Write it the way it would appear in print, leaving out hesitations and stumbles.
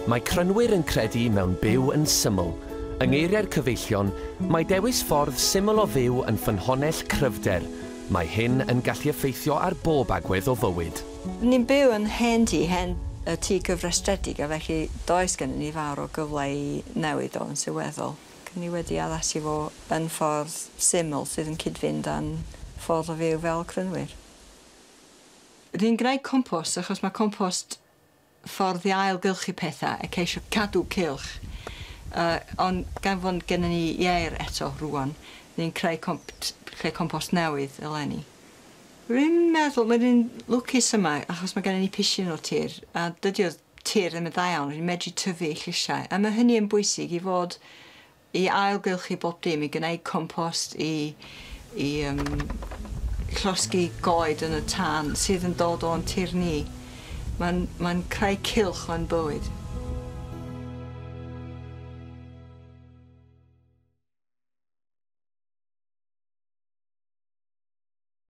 Mae Crynwyr yn credu mewn byw yn syml. Yng ngeiriau'r cyfeillion, mae dewis ffordd syml o fyw yn ffynhonnell cryfder. Mae hyn yn gallu effeithio ar bob agwedd o fywyd. Ni'n byw yn hen y tŷ gyfrestredig, a felly does gen ni fawr o gyfle i newid o'n sylweddol. Ni wedi addasu fo yn ffordd syml sydd yn cydfynd â'n ffordd o fyw fel Crynwyr. Ni'n gwneud compost achos mae compost ffordd i ailgylchu pethau a ceisio cadw cylch. Ond gan fod gennym ni ieir eto rwan, ni'n creu compost newydd eleni. Rwy'n meddwl mae'n lwcus yma achos mae gennym ni pishin o tir, a dydy o tir ddim yn dda iawn, ni'n medru tyfu llysiau. A mae hynny yn bwysig i fod i ailgylchu bob dim, i gwneud compost, i llosgi goed yn y tân sydd yn dod o'n tir ni. Mae'n creu cylch o'n bywyd.